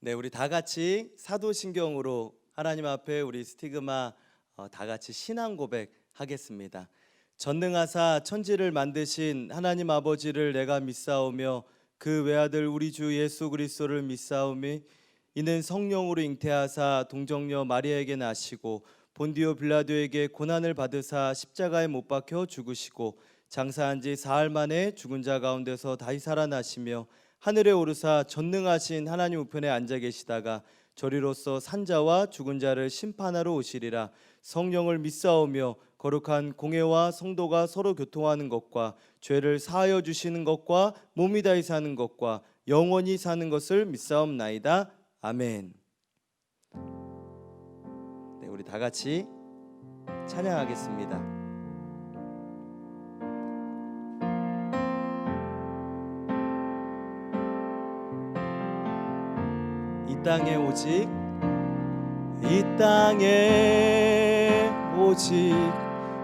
네, 우리 다 같이 사도신경으로 하나님 앞에 우리 스티그마 다 같이 신앙 고백하겠습니다. 전능하사 천지를 만드신 하나님 아버지를 내가 믿사오며 그 외아들 우리 주 예수 그리스도를 믿사오니 이는 성령으로 잉태하사 동정녀 마리아에게 나시고 본디오 빌라도에게 고난을 받으사 십자가에 못 박혀 죽으시고 장사한 지 사흘 만에 죽은 자 가운데서 다시 살아나시며 하늘에 오르사 전능하신 하나님 우편에 앉아 계시다가 저리로서 산자와 죽은 자를 심판하러 오시리라. 성령을 믿사오며 거룩한 공회와 성도가 서로 교통하는 것과 죄를 사하여 주시는 것과 몸이 다히 사는 것과 영원히 사는 것을 믿사옵나이다. 아멘. 네, 우리 다 같이 찬양하겠습니다. 이 땅에 오직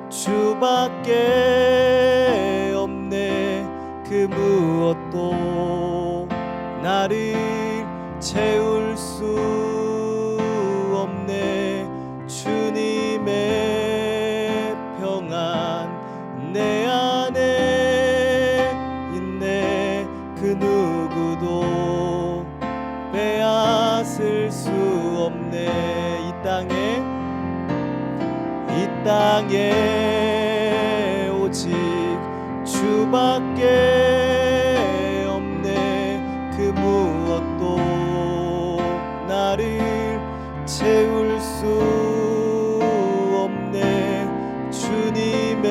주밖에 없네. 그 무엇도 나를 채울 수 없네. 주님의 평안 내 안에 있네. 그 누구도 빼앗을 수 없네. 이 땅에 오직 주밖에 없네. 그 무엇도 나를 채울 수 없네. 주님의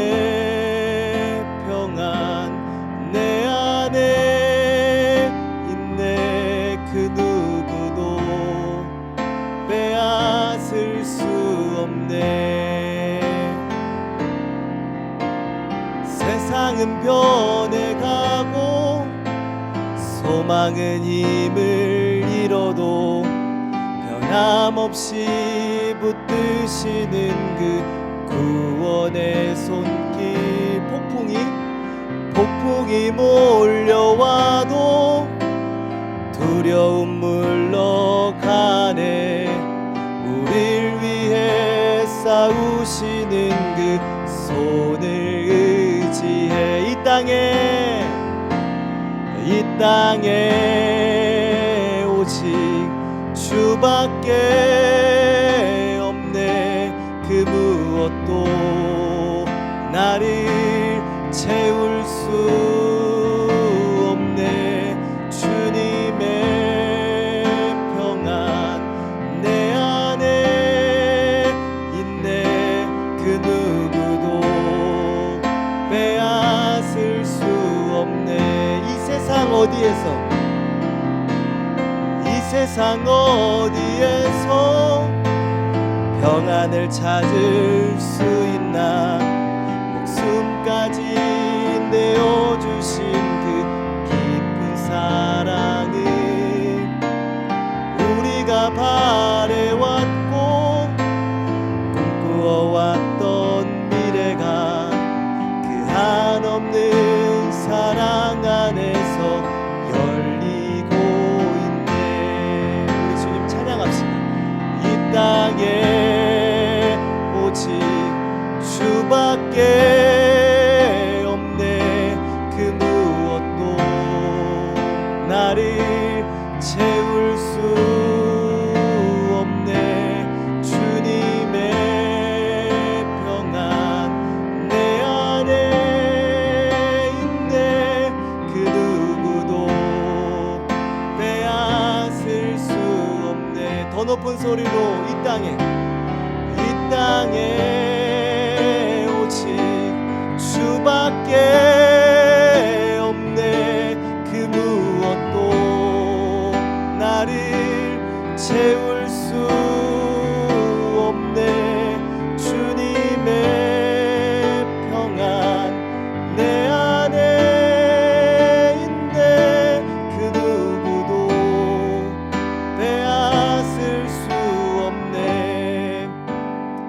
평안 내 안에 있네. 그 누구도 빼앗을 수 없네. 세상은 변해가고 소망은 힘을 잃어도 변함없이 붙드시는 그 구원의 손길. 폭풍이 몰려와도 두려움 물러가네. 우릴 위해 싸우시는 그 손을 의지해. 이 땅에 오직 주밖에 없네. 그 무엇도 나를 채울 수 없네. 주님의 평안 내 안에 있네. 그 누구도 빼앗을 수 없네. 이 세상 어디에서 평안을 찾을 수 있나. 목숨까지 내어주신 그 깊은 사랑을 우리가 바래왔고 꿈꾸어왔던 미래가 그 한없는 사랑 안에서 열리고 있네. 우리 주님 찬양합시다. 이 땅에 오직 주밖에 없네. 그 무엇도 나를 채울 수 없네. 주님의 평안 내 안에 있네. 그 누구도 빼앗을 수 없네. 더 높은 소리로 이 땅에 오직 주밖에 없네. 그 무엇도 나를 채울 수 없네. 주님의 평안 내 안에 있네. 그 누구도 빼앗을 수 없네.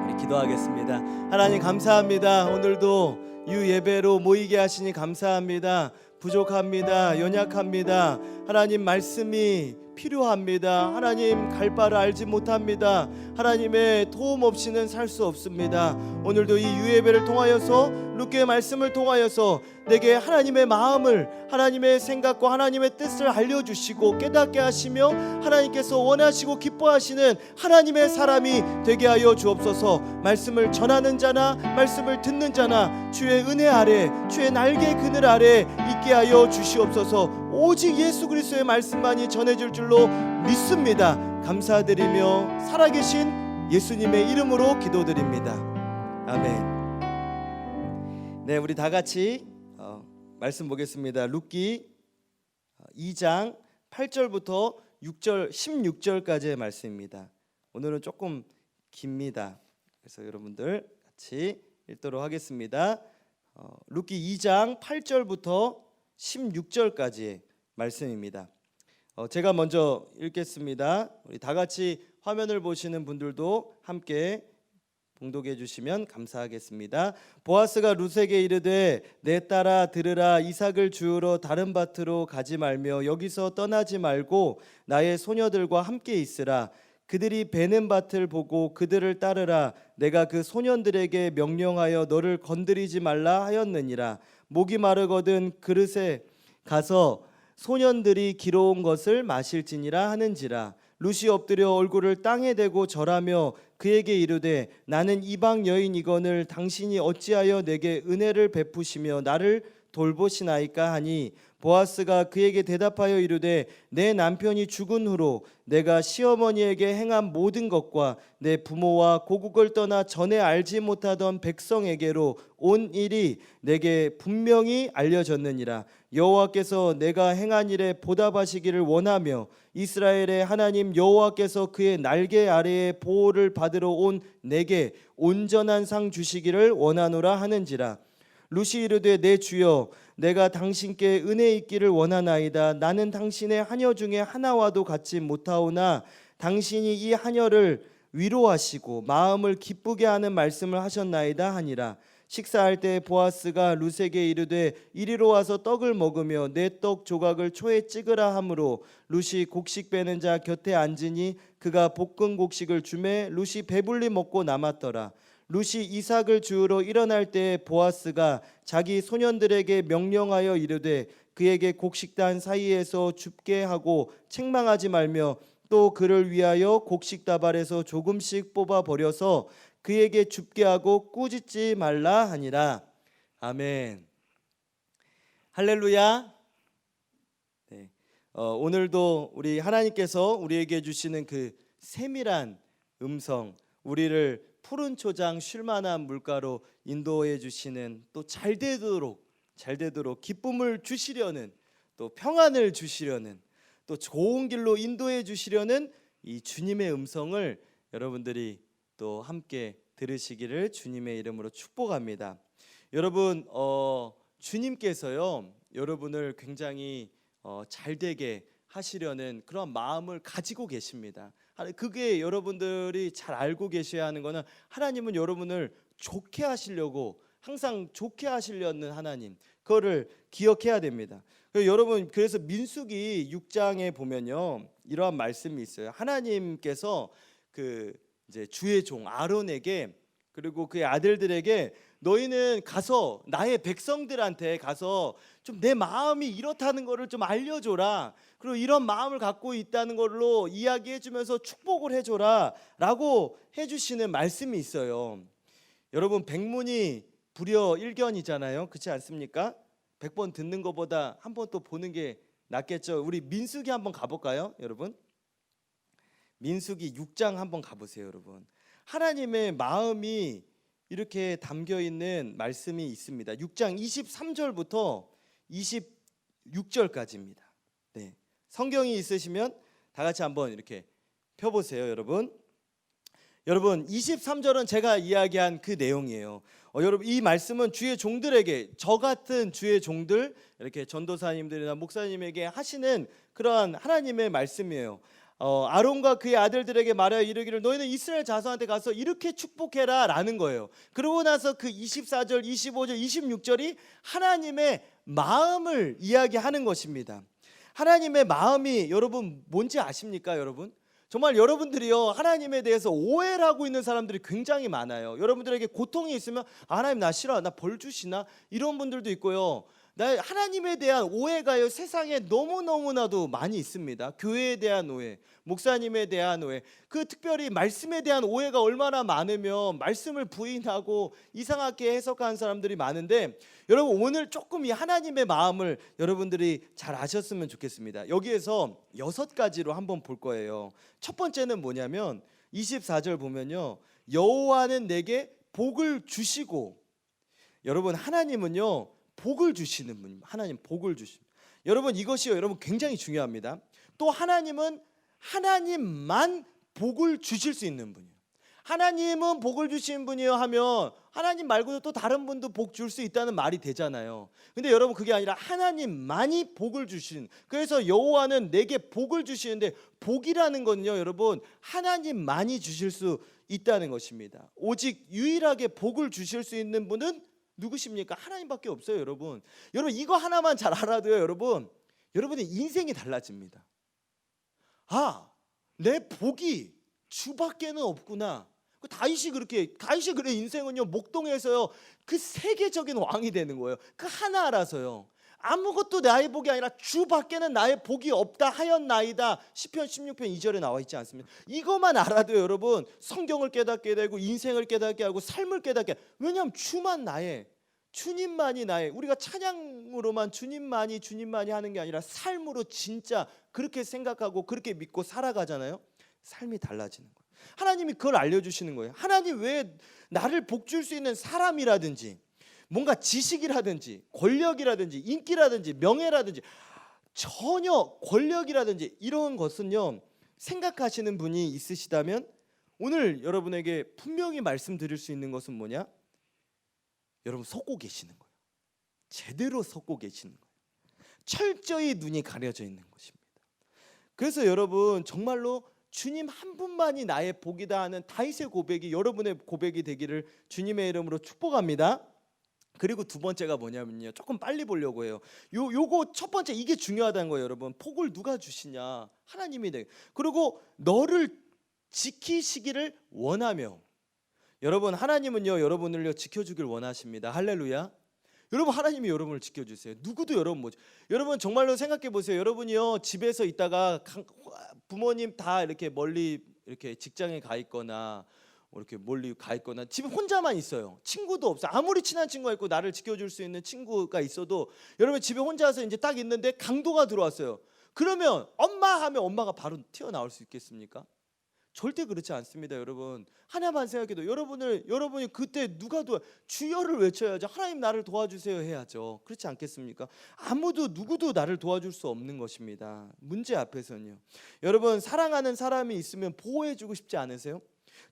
우리 기도하겠습니다. 하나님 감사합니다. 오늘도 유예배로 모이게 하시니 감사합니다. 부족합니다. 연약합니다. 하나님 말씀이 필요합니다. 하나님 갈 바를 알지 못합니다. 하나님의 도움 없이는 살 수 없습니다. 오늘도 이 유예배를 통하여서 룻기의 말씀을 통하여서 내게 하나님의 마음을, 하나님의 생각과 하나님의 뜻을 알려주시고 깨닫게 하시며 하나님께서 원하시고 기뻐하시는 하나님의 사람이 되게 하여 주옵소서. 말씀을 전하는 자나 말씀을 듣는 자나 주의 은혜 아래, 주의 날개 그늘 아래 있게 하여 주시옵소서. 오직 예수 그리스도의 말씀만이 전해질 줄로 믿습니다. 감사드리며 살아계신 예수님의 이름으로 기도드립니다. 아멘. 네, 우리 다 같이 말씀 보겠습니다. 룻기 2장 8절부터 16절까지의 말씀입니다. 오늘은 조금 깁니다. 그래서 여러분들 같이 읽도록 하겠습니다. 룻기 2장 8절부터 16절까지의 말씀입니다. 제가 먼저 읽겠습니다. 우리 다 같이 화면을 보시는 분들도 함께 봉독해 주시면 감사하겠습니다. 보아스가 룻에게 이르되 내 딸아 들으라. 이삭을 주우러 다른 밭으로 가지 말며 여기서 떠나지 말고 나의 소녀들과 함께 있으라. 그들이 베는 밭을 보고 그들을 따르라. 내가 그 소년들에게 명령하여 너를 건드리지 말라 하였느니라. 목이 마르거든 그릇에 가서 소년들이 기러온 것을 마실지니라 하는지라. 룻이 엎드려 얼굴을 땅에 대고 절하며 그에게 이르되 나는 이방 여인이거늘 당신이 어찌하여 내게 은혜를 베푸시며 나를 돌보시나이까 하니 보아스가 그에게 대답하여 이르되 내 남편이 죽은 후로 내가 시어머니에게 행한 모든 것과 내 부모와 고국을 떠나 전에 알지 못하던 백성에게로 온 일이 내게 분명히 알려졌느니라. 여호와께서 내가 행한 일에 보답하시기를 원하며 이스라엘의 하나님 여호와께서 그의 날개 아래에 보호를 받으러 온 내게 온전한 상 주시기를 원하노라 하는지라. 룻이 이르되 내 주여 내가 당신께 은혜 있기를 원하나이다. 나는 당신의 하녀 중에 하나와도 같지 못하오나 당신이 이 하녀를 위로하시고 마음을 기쁘게 하는 말씀을 하셨나이다 하니라. 식사할 때 보아스가 룻에게 이르되 이리로 와서 떡을 먹으며 내 떡 조각을 초에 찍으라 하므로 룻이 곡식 빼는 자 곁에 앉으니 그가 볶은 곡식을 주매 룻이 배불리 먹고 남았더라. 룻이 이삭을 주우러 일어날 때 보아스가 자기 소년들에게 명령하여 이르되 그에게 곡식단 사이에서 줍게 하고 책망하지 말며 또 그를 위하여 곡식 다발에서 조금씩 뽑아 버려서 그에게 줍게 하고 꾸짖지 말라 하니라. 아멘. 할렐루야. 네. 오늘도 우리 하나님께서 우리에게 주시는 그 세밀한 음성, 우리를 푸른 초장 쉴만한 물가로 인도해 주시는, 또 잘되도록 기쁨을 주시려는, 또 평안을 주시려는, 또 좋은 길로 인도해 주시려는 이 주님의 음성을 여러분들이 또 함께 들으시기를 주님의 이름으로 축복합니다. 여러분, 주님께서요 여러분을 굉장히 잘되게 하시려는 그런 마음을 가지고 계십니다. 그게 여러분들이 잘 알고 계셔야 하는 거는 하나님은 여러분을 좋게 하시려고, 항상 좋게 하시려는 하나님, 그거를 기억해야 됩니다. 여러분, 그래서 민수기 6장에 보면요 이러한 말씀이 있어요. 하나님께서 그 이제 주의 종 아론에게 그리고 그의 아들들에게 너희는 가서 나의 백성들한테 가서 좀 내 마음이 이렇다는 거를 좀 알려줘라. 그리고 이런 마음을 갖고 있다는 걸로 이야기해주면서 축복을 해줘라 라고 해주시는 말씀이 있어요. 여러분, 백문이 불여 일견이잖아요. 그렇지 않습니까? 100번 듣는 것보다 한 번 또 보는 게 낫겠죠. 우리 민수기 한번 가볼까요, 여러분? 민수기 6장 한번 가보세요, 여러분. 하나님의 마음이 이렇게 담겨 있는 말씀이 있습니다. 6장 23절부터 26절까지입니다. 네. 성경이 있으시면 다 같이 한번 이렇게 펴보세요, 여러분. 여러분, 23절은 제가 이야기한 그 내용이에요. 여러분, 이 말씀은 주의 종들에게, 저 같은 주의 종들, 이렇게 전도사님들이나 목사님에게 하시는 그러한 하나님의 말씀이에요. 아론과 그의 아들들에게 말하여 이르기를 너희는 이스라엘 자손한테 가서 이렇게 축복해라 라는 거예요. 그러고 나서 그 24절, 25절, 26절이 하나님의 마음을 이야기하는 것입니다. 하나님의 마음이 여러분 뭔지 아십니까, 여러분? 정말 여러분들이요, 하나님에 대해서 오해를 하고 있는 사람들이 굉장히 많아요. 여러분들에게 고통이 있으면 하나님 나 싫어, 나 벌 주시나, 이런 분들도 있고요. 하나님에 대한 오해가요, 세상에 너무너무나도 많이 있습니다. 교회에 대한 오해, 목사님에 대한 오해, 그 특별히 말씀에 대한 오해가 얼마나 많으면 말씀을 부인하고 이상하게 해석하는 사람들이 많은데, 여러분 오늘 조금 이 하나님의 마음을 여러분들이 잘 아셨으면 좋겠습니다. 여기에서 6가지로 한번 볼 거예요. 첫 번째는 뭐냐면 24절 보면요, 여호와는 내게 복을 주시고, 여러분 하나님은요 복을 주시는 분입니다. 하나님 복을 주십니다. 여러분 이것이요, 여러분 굉장히 중요합니다. 또 하나님은 하나님만 복을 주실 수 있는 분이에요. 하나님은 복을 주시는 분이요 하면 하나님 말고도 또 다른 분도 복 줄 수 있다는 말이 되잖아요. 근데 여러분 그게 아니라 하나님만이 복을 주시는, 그래서 여호와는 내게 복을 주시는데, 복이라는 건요 여러분 하나님만이 주실 수 있다는 것입니다. 오직 유일하게 복을 주실 수 있는 분은 누구십니까? 하나님밖에 없어요, 여러분. 여러분 이거 하나만 잘 알아도요, 여러분의 인생이 달라집니다. 아, 내 복이 주밖에는 없구나. 다윗이 그래, 인생은요 목동에서요 그 세계적인 왕이 되는 거예요. 그 하나 알아서요. 아무것도 나의 복이 아니라 주밖에는 나의 복이 없다 하였나이다. 시편 16편 2절에 나와 있지 않습니까? 이것만 알아도 여러분 성경을 깨닫게 되고 인생을 깨닫게 하고 삶을 깨닫게. 왜냐하면 주님만이 나의, 우리가 찬양으로만 주님만이 하는 게 아니라 삶으로 진짜 그렇게 생각하고 그렇게 믿고 살아가잖아요. 삶이 달라지는 거예요. 하나님이 그걸 알려주시는 거예요. 하나님 왜 나를 복줄 수 있는 사람이라든지 뭔가 지식이라든지 권력이라든지 인기라든지 명예라든지, 전혀 권력이라든지 이런 것은요 생각하시는 분이 있으시다면 오늘 여러분에게 분명히 말씀드릴 수 있는 것은 뭐냐? 여러분 속고 계시는 거예요. 제대로 속고 계시는 거예요. 철저히 눈이 가려져 있는 것입니다. 그래서 여러분 정말로 주님 한 분만이 나의 복이다 하는 다윗의 고백이 여러분의 고백이 되기를 주님의 이름으로 축복합니다. 그리고 두 번째가 뭐냐면요, 조금 빨리 보려고 해요. 요거 첫 번째, 이게 중요하다는 거예요, 여러분. 복을 누가 주시냐? 하나님이 돼. 그리고 너를 지키시기를 원하며, 여러분 하나님은요 여러분을요 지켜주길 원하십니다. 할렐루야. 여러분 하나님이 여러분을 지켜주세요. 누구도 여러분 못. 여러분 정말로 생각해 보세요. 여러분이요 집에서 있다가 부모님 다 이렇게 멀리 이렇게 직장에 가 있거나 이렇게 멀리 가 있거나 집에 혼자만 있어요. 친구도 없어요. 아무리 친한 친구가 있고 나를 지켜줄 수 있는 친구가 있어도 여러분 집에 혼자서 이제 딱 있는데 강도가 들어왔어요. 그러면 엄마 하면 엄마가 바로 튀어나올 수 있겠습니까? 절대 그렇지 않습니다, 여러분. 하나만 생각해도 여러분이 그때 누가 주여를 외쳐야죠. 하나님 나를 도와주세요 해야죠. 그렇지 않겠습니까? 누구도 나를 도와줄 수 없는 것입니다. 문제 앞에서는요. 여러분 사랑하는 사람이 있으면 보호해주고 싶지 않으세요?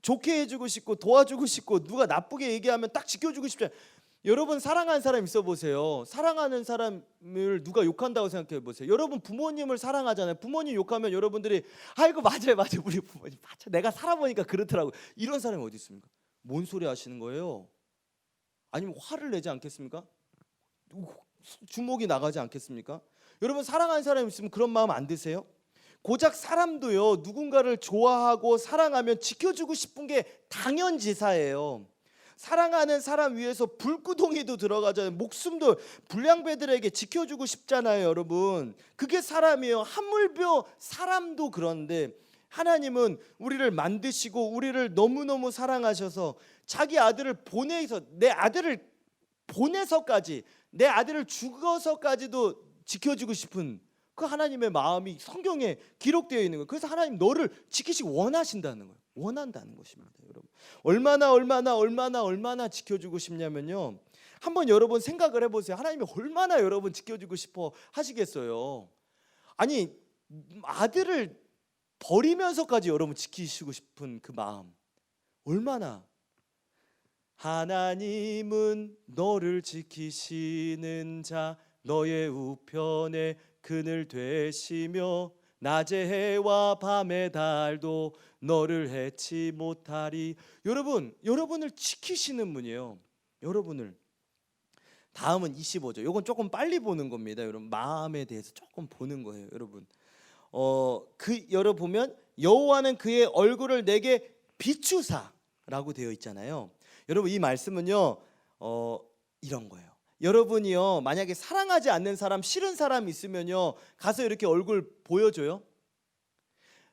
좋게 해주고 싶고 도와주고 싶고, 누가 나쁘게 얘기하면 딱 지켜주고 싶지 않아요? 여러분 사랑하는 사람 있어 보세요. 사랑하는 사람을 누가 욕한다고 생각해 보세요. 여러분 부모님을 사랑하잖아요. 부모님 욕하면 여러분들이 아이고 맞아요 우리 부모님 맞아, 내가 살아보니까 그렇더라고, 이런 사람이 어디 있습니까? 뭔 소리 하시는 거예요? 아니면 화를 내지 않겠습니까? 주먹이 나가지 않겠습니까? 여러분 사랑하는 사람이 있으면 그런 마음 안 드세요? 고작 사람도요 누군가를 좋아하고 사랑하면 지켜주고 싶은 게 당연지사예요. 사랑하는 사람 위해서 불구덩이도 들어가잖아요. 목숨도 불량배들에게 지켜주고 싶잖아요, 여러분. 그게 사람이에요. 하물며 사람도 그런데 하나님은 우리를 만드시고 우리를 너무너무 사랑하셔서 자기 아들을 보내서, 내 아들을 보내서까지, 내 아들을 죽어서까지도 지켜주고 싶은 그 하나님의 마음이 성경에 기록되어 있는 거예요. 그래서 하나님 너를 지키시기 원하신다는 거예요. 원한다는 것입니다, 여러분. 얼마나 지켜주고 싶냐면요, 한번 여러분 생각을 해보세요. 하나님이 얼마나 여러분 지켜주고 싶어 하시겠어요? 아니 아들을 버리면서까지 여러분 지키시고 싶은 그 마음, 얼마나. 하나님은 너를 지키시는 자, 너의 우편에 그늘 되시며 낮의 해와 밤의 달도 너를 해치 못하리. 여러분을 지키시는 분이에요. 여러분을. 다음은 25절. 요건 조금 빨리 보는 겁니다. 여러분 마음에 대해서 조금 보는 거예요. 여러분 여러분 보면 여호와는 그의 얼굴을 내게 비추사라고 되어 있잖아요. 여러분 이 말씀은요 이런 거예요. 여러분이요 만약에 사랑하지 않는 사람, 싫은 사람 있으면요 가서 이렇게 얼굴 보여줘요?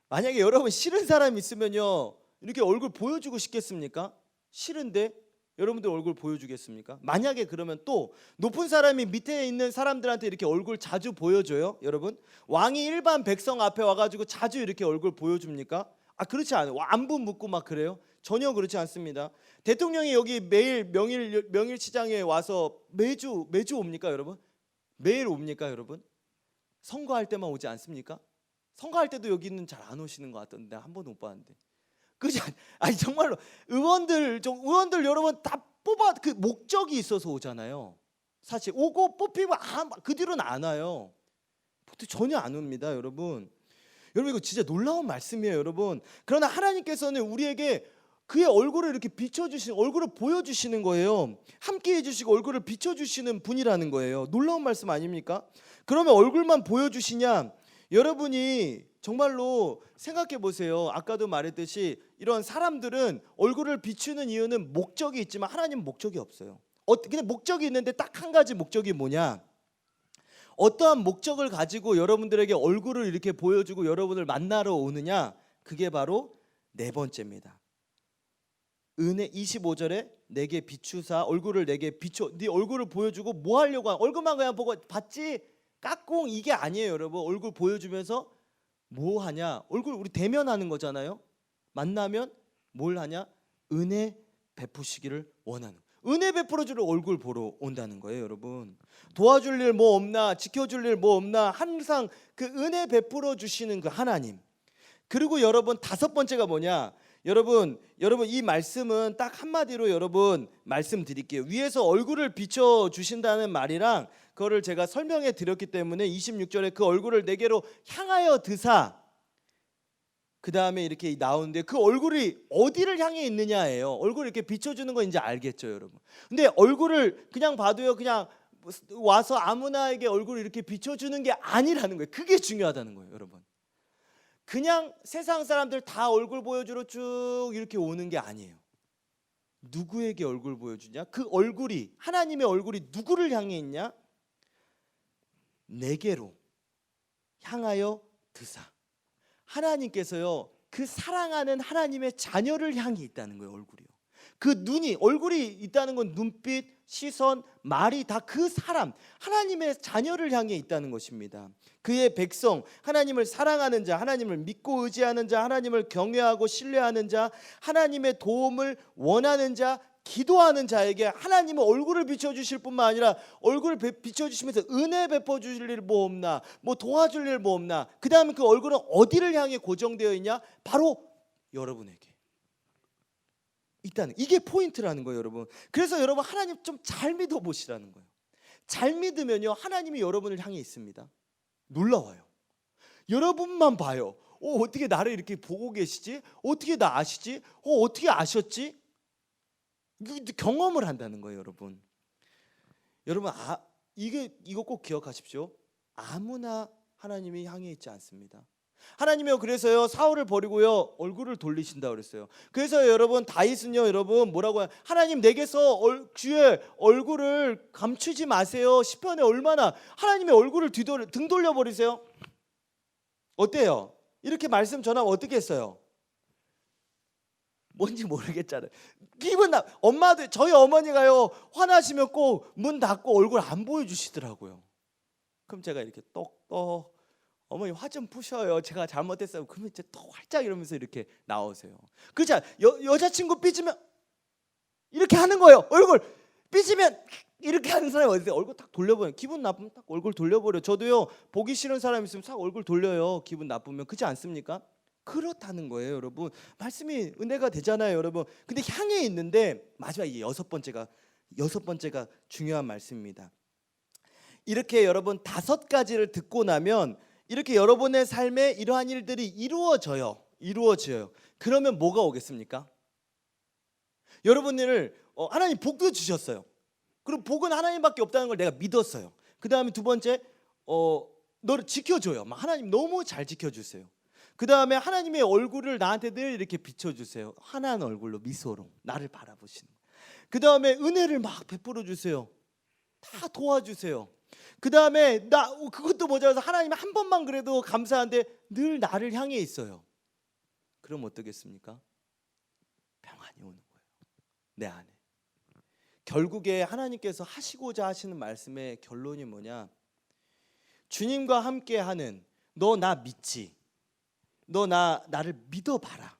만약에 여러분 싫은 사람 있으면요 이렇게 얼굴 보여주고 싶겠습니까? 싫은데 여러분들 얼굴 보여주겠습니까? 만약에 그러면 또 높은 사람이 밑에 있는 사람들한테 이렇게 얼굴 자주 보여줘요? 여러분 왕이 일반 백성 앞에 와가지고 자주 이렇게 얼굴 보여줍니까? 그렇지 않아요. 안부 묻고 막 그래요? 전혀 그렇지 않습니다. 대통령이 여기 매일 명일시장에 와서 매주 옵니까 여러분? 매일 옵니까 여러분? 선거할 때만 오지 않습니까? 선거할 때도 여기는 잘 안 오시는 것 같던데 한 번도 못 봤는데. 그지? 아니 정말로 의원들 여러분 다 뽑아 그 목적이 있어서 오잖아요. 사실 오고 뽑히면 그 뒤로는 안 와요. 전혀 안 옵니다, 여러분. 여러분 이거 진짜 놀라운 말씀이에요, 여러분. 그러나 하나님께서는 우리에게 그의 얼굴을 이렇게 비춰주시는, 얼굴을 보여주시는 거예요. 함께 해주시고 얼굴을 비춰주시는 분이라는 거예요. 놀라운 말씀 아닙니까? 그러면 얼굴만 보여주시냐? 여러분이 정말로 생각해 보세요. 아까도 말했듯이 이런 사람들은 얼굴을 비추는 이유는 목적이 있지만 하나님은 목적이 없어요. 그냥 목적이 있는데 딱 한 가지 목적이 뭐냐? 어떠한 목적을 가지고 여러분들에게 얼굴을 이렇게 보여주고 여러분을 만나러 오느냐? 그게 바로 네 번째입니다. 은혜 25절에 내게 비추사 얼굴을 내게 비춰. 네 얼굴을 보여주고 뭐 하려고 얼굴만 그냥 보고 봤지? 까꿍 이게 아니에요, 여러분. 얼굴 보여주면서 뭐 하냐? 얼굴 우리 대면하는 거잖아요. 만나면 뭘 하냐? 은혜 베푸시기를 원하는. 은혜 베풀어 주러 얼굴 보러 온다는 거예요, 여러분. 도와줄 일 뭐 없나? 지켜줄 일 뭐 없나? 항상 그 은혜 베풀어 주시는 그 하나님. 그리고 여러분 다섯 번째가 뭐냐? 여러분 이 말씀은 딱 한마디로 여러분 말씀드릴게요. 위에서 얼굴을 비춰 주신다는 말이랑 그거를 제가 설명해 드렸기 때문에 26절에 그 얼굴을 내게로 향하여 드사, 그 다음에 이렇게 나오는데 그 얼굴이 어디를 향해 있느냐예요. 얼굴 이렇게 비춰주는 거 이제 알겠죠, 여러분. 근데 얼굴을 그냥 봐도요, 그냥 와서 아무나에게 얼굴을 이렇게 비춰주는 게 아니라는 거예요. 그게 중요하다는 거예요, 여러분. 그냥 세상 사람들 다 얼굴 보여주러 쭉 이렇게 오는 게 아니에요. 누구에게 얼굴 보여주냐? 그 얼굴이, 하나님의 얼굴이 누구를 향해 있냐? 내게로 향하여 드사. 하나님께서요 그 사랑하는 하나님의 자녀를 향해 있다는 거예요. 얼굴이요. 그 눈이, 얼굴이 있다는 건 눈빛, 시선, 말이 다 그 사람, 하나님의 자녀를 향해 있다는 것입니다. 그의 백성, 하나님을 사랑하는 자, 하나님을 믿고 의지하는 자, 하나님을 경외하고 신뢰하는 자, 하나님의 도움을 원하는 자, 기도하는 자에게 하나님은 얼굴을 비춰주실 뿐만 아니라 얼굴을 비춰주시면서 은혜 베풀어주실 일 뭐 없나, 뭐 도와줄 일 뭐 없나. 그 다음에 그 얼굴은 어디를 향해 고정되어 있냐? 바로 여러분에게 있다는, 이게 포인트라는 거예요, 여러분. 그래서 여러분 하나님 좀 잘 믿어보시라는 거예요. 잘 믿으면요 하나님이 여러분을 향해 있습니다. 놀라워요. 여러분만 봐요. 어떻게 나를 이렇게 보고 계시지? 어떻게 나 아시지? 어떻게 아셨지? 경험을 한다는 거예요, 여러분. 여러분 이거 꼭 기억하십시오. 아무나 하나님이 향해 있지 않습니다. 하나님이요 그래서요 사울을 버리고요 얼굴을 돌리신다 그랬어요. 그래서 여러분 다윗은요 여러분 뭐라고 해요? 하나님 내게서 주의 얼굴을 감추지 마세요. 시편에 얼마나 하나님의 얼굴을 등 돌려버리세요. 어때요? 이렇게 말씀 전하면 어떻게 했어요? 뭔지 모르겠잖아요. 기분 엄마도, 저희 어머니가요 화나시면 꼭 문 닫고 얼굴 안 보여주시더라고요. 그럼 제가 이렇게 똑똑 어머니 화 좀 푸셔요. 제가 잘못했어요. 그러면 이제 또 활짝 이러면서 이렇게 나오세요. 그렇지 않아요? 여자친구 삐지면 이렇게 하는 거예요. 얼굴 삐지면 이렇게 하는 사람이 어디 있어요? 얼굴 딱 돌려버려요. 기분 나쁘면 딱 얼굴 돌려버려요. 저도요 보기 싫은 사람 있으면 딱 얼굴 돌려요. 기분 나쁘면. 그렇지 않습니까? 그렇다는 거예요, 여러분. 말씀이 은혜가 되잖아요, 여러분. 근데 향해 있는데 마지막 이 여섯 번째가 중요한 말씀입니다. 이렇게 여러분 다섯 가지를 듣고 나면 이렇게 여러분의 삶에 이러한 일들이 이루어져요. 그러면 뭐가 오겠습니까? 여러분을 하나님 복도 주셨어요. 그리고 복은 하나님밖에 없다는 걸 내가 믿었어요. 그 다음에 두 번째, 너를 지켜줘요. 막 하나님 너무 잘 지켜주세요. 그 다음에 하나님의 얼굴을 나한테 늘 이렇게 비춰주세요. 환한 얼굴로 미소로 나를 바라보시는. 그 다음에 은혜를 막 베풀어 주세요. 다 도와주세요. 그 다음에 나 그것도 모자라서 하나님 한 번만 그래도 감사한데 늘 나를 향해 있어요. 그럼 어떻겠습니까? 평안이 오는 거예요. 내 안에. 결국에 하나님께서 하시고자 하시는 말씀의 결론이 뭐냐? 주님과 함께하는, 너 나 믿지? 너 나를 믿어봐라.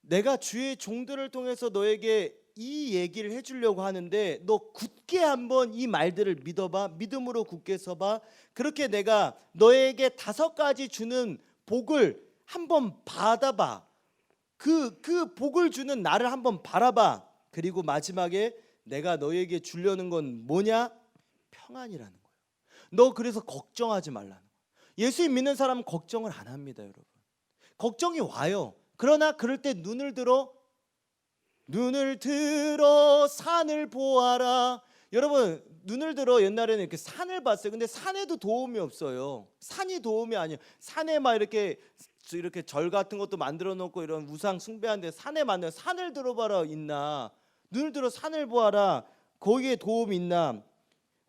내가 주의 종들을 통해서 너에게 이 얘기를 해주려고 하는데 너 굳게 한번 이 말들을 믿어봐. 믿음으로 굳게 서봐. 그렇게 내가 너에게 5가지 주는 복을 한번 받아봐. 그 복을 주는 나를 한번 바라봐. 그리고 마지막에 내가 너에게 주려는 건 뭐냐? 평안이라는 거예요. 너 그래서 걱정하지 말라는 거예요. 예수 믿는 사람은 걱정을 안 합니다, 여러분. 걱정이 와요. 그러나 그럴 때 눈을 들어 산을 보아라. 여러분, 눈을 들어 옛날에는 이렇게 산을 봤어요. 근데 산에도 도움이 없어요. 산이 도움이 아니에요. 산에 막 이렇게 절 같은 것도 만들어 놓고 이런 우상 숭배하는데 산에 만나 산을 들어봐라 있나? 눈을 들어 산을 보아라. 거기에 도움이 있나?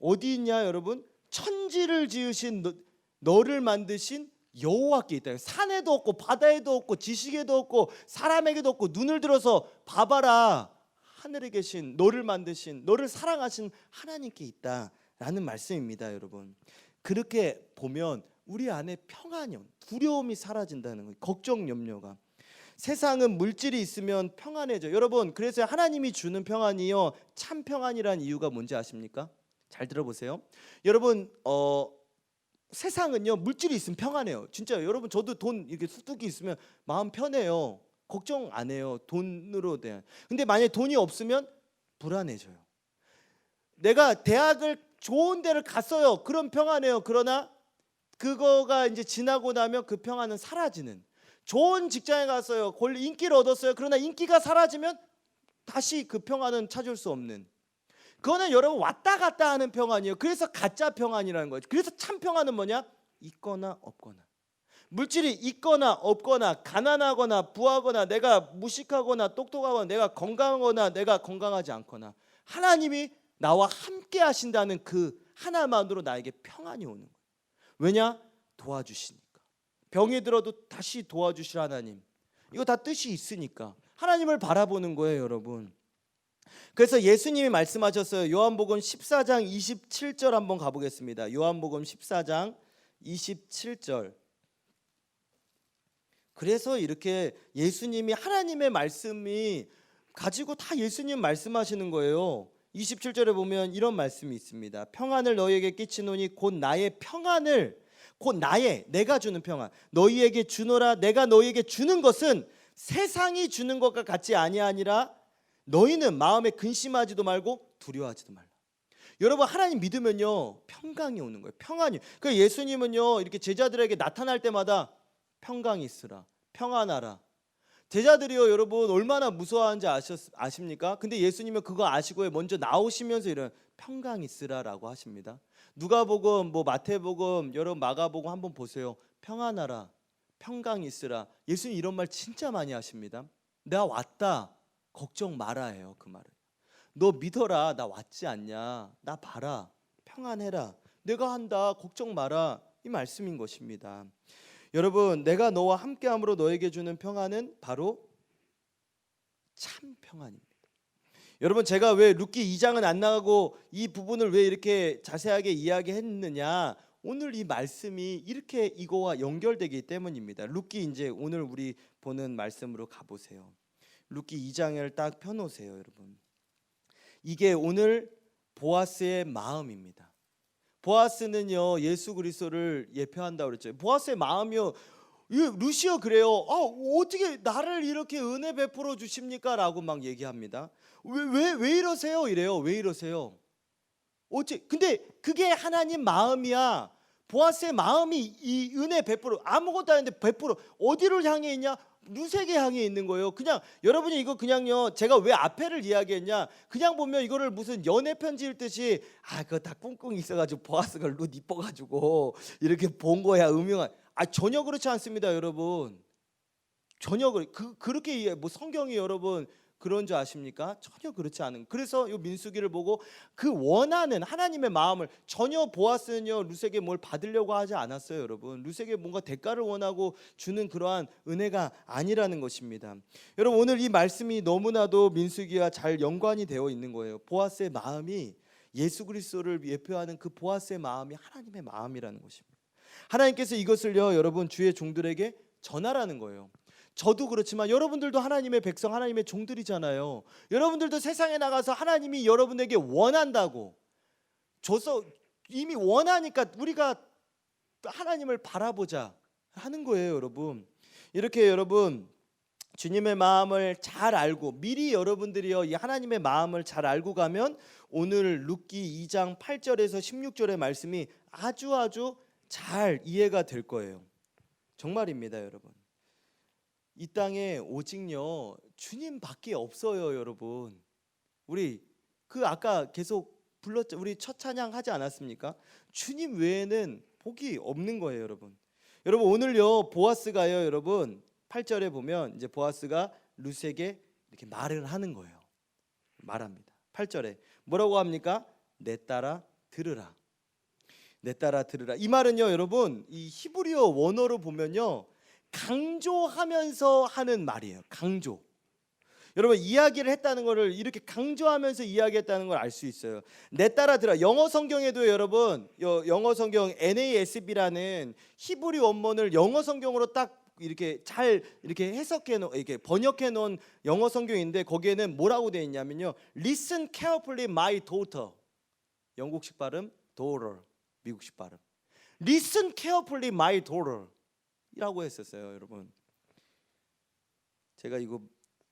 어디 있냐, 여러분? 천지를 지으신 너를 만드신 여호와께 있다. 산에도 없고 바다에도 없고 지식에도 없고 사람에게도 없고 눈을 들어서 봐봐라. 하늘에 계신 너를 만드신 너를 사랑하신 하나님께 있다라는 말씀입니다, 여러분. 그렇게 보면 우리 안에 평안이, 두려움이 사라진다는 거예요. 걱정, 염려가. 세상은 물질이 있으면 평안해져. 여러분, 그래서 하나님이 주는 평안이요, 참 평안이라는 이유가 뭔지 아십니까? 잘 들어보세요. 여러분, 세상은요, 물질이 있으면 평안해요. 진짜 여러분, 저도 돈 이렇게 수두기 있으면 마음 편해요. 걱정 안 해요. 돈으로 대한. 근데 만약에 돈이 없으면 불안해져요. 내가 대학을 좋은 데를 갔어요. 그럼 평안해요. 그러나 그거가 이제 지나고 나면 그 평안은 사라지는. 좋은 직장에 갔어요. 권리 인기를 얻었어요. 그러나 인기가 사라지면 다시 그 평안은 찾을 수 없는. 그거는 여러분 왔다 갔다 하는 평안이에요. 그래서 가짜 평안이라는 거예요. 그래서 참 평안은 뭐냐? 있거나 없거나. 물질이 있거나 없거나, 가난하거나 부하거나, 내가 무식하거나 똑똑하거나, 내가 건강하거나 내가 건강하지 않거나, 하나님이 나와 함께 하신다는 그 하나만으로 나에게 평안이 오는 거예요. 왜냐? 도와주시니까. 병이 들어도 다시 도와주실 하나님. 이거 다 뜻이 있으니까 하나님을 바라보는 거예요, 여러분. 그래서 예수님이 말씀하셨어요. 요한복음 14장 27절 한번 가보겠습니다. 요한복음 14장 27절. 그래서 이렇게 예수님이, 하나님의 말씀이 가지고 다 예수님 말씀하시는 거예요. 27절에 보면 이런 말씀이 있습니다. 평안을 너희에게 끼치노니 곧 나의 평안을, 곧 나의, 내가 주는 평안 너희에게 주노라. 내가 너희에게 주는 것은 세상이 주는 것과 같이 아니하니라. 너희는 마음에 근심하지도 말고 두려워하지도 말라. 여러분, 하나님 믿으면요, 평강이 오는 거예요. 평안이. 그 예수님은요, 이렇게 제자들에게 나타날 때마다 평강이 있으라, 평안하라. 제자들이요, 여러분 얼마나 무서워하는지 아십니까? 근데 예수님은 그거 아시고 먼저 나오시면서 이런 평강이 있으라라고 하십니다. 누가복음, 마태복음, 여러분 마가복음 한번 보세요. 평안하라, 평강이 있으라. 예수님 이런 말 진짜 많이 하십니다. 내가 왔다, 걱정 마라 해요. 그 말을. 너 믿어라, 나 왔지 않냐, 나 봐라, 평안해라, 내가 한다, 걱정 마라, 이 말씀인 것입니다. 여러분, 내가 너와 함께함으로 너에게 주는 평안은 바로 참 평안입니다. 여러분, 제가 왜 룻기 2장은 안 나가고 이 부분을 왜 이렇게 자세하게 이야기했느냐, 오늘 이 말씀이 이렇게 이거와 연결되기 때문입니다. 룻기, 이제 오늘 우리 보는 말씀으로 가보세요. 룻기 2장을 딱 펴놓으세요, 여러분. 이게 오늘 보아스의 마음입니다. 보아스는요, 예수 그리스도를 예표한다고 그랬죠. 보아스의 마음이요, 루시오 그래요. 어떻게 나를 이렇게 은혜 베풀어 주십니까? 라고 막 얘기합니다. 왜 이러세요? 이래요. 왜 이러세요? 근데 그게 하나님 마음이야. 보아스의 마음이 이 은혜 100% 아무것도 아닌데 100% 어디를 향해 있냐? 루색에 향해 있는 거예요. 그냥 여러분이 이거 그냥요. 제가 왜 앞에를 이야기했냐? 그냥 보면 이거를 무슨 연애 편지 읽듯이 그거 다 꿍꿍 있어가지고 보아스가 룻 이뻐가지고 이렇게 본 거야 음흉한. 전혀 그렇지 않습니다, 여러분. 전혀 그렇게 뭐 성경이 여러분 그런 줄 아십니까? 전혀 그렇지 않은. 그래서 이 민수기를 보고 그 원하는 하나님의 마음을 전혀 보아스는요 룻에게 뭘 받으려고 하지 않았어요, 여러분. 룻에게 뭔가 대가를 원하고 주는 그러한 은혜가 아니라는 것입니다. 여러분 오늘 이 말씀이 너무나도 민수기와 잘 연관이 되어 있는 거예요. 보아스의 마음이 예수 그리스도를 예표하는 그 보아스의 마음이 하나님의 마음이라는 것입니다. 하나님께서 이것을요 여러분 주의 종들에게 전하라는 거예요. 저도 그렇지만 여러분들도 하나님의 백성, 하나님의 종들이잖아요. 여러분들도 세상에 나가서 하나님이 여러분에게 원한다고 줘서 이미 원하니까 우리가 하나님을 바라보자 하는 거예요, 여러분. 이렇게 여러분 주님의 마음을 잘 알고 미리 여러분들이요 이 하나님의 마음을 잘 알고 가면 오늘 룻기 2장 8절에서 16절의 말씀이 아주 잘 이해가 될 거예요. 정말입니다, 여러분. 이 땅에 오직요 주님밖에 없어요, 여러분. 우리 아까 계속 불렀죠. 우리 첫 찬양 하지 않았습니까? 주님 외에는 복이 없는 거예요, 여러분. 여러분 오늘요 보아스가요 여러분 8절에 보면 이제 보아스가 룻에게 이렇게 말을 하는 거예요. 말합니다. 8절에 뭐라고 합니까? 내 딸아 들으라. 내 딸아 들으라. 이 말은요 여러분 이 히브리어 원어로 보면요 강조하면서 하는 말이에요. 강조. 여러분 이야기를 했다는 것을 이렇게 강조하면서 이야기했다는 걸 알 수 있어요. 내 딸아 들으라. 영어 성경에도 여러분 영어 성경 NASB라는 히브리 원문을 영어 성경으로 딱 이렇게 잘 이렇게 해석해 놓은 이렇게 번역해 놓은 영어 성경인데 거기에는 뭐라고 되어 있냐면요. Listen carefully, my daughter. 영국식 발음 daughter, 미국식 발음. Listen carefully, my daughter. 이라고 했었어요, 여러분. 제가 이거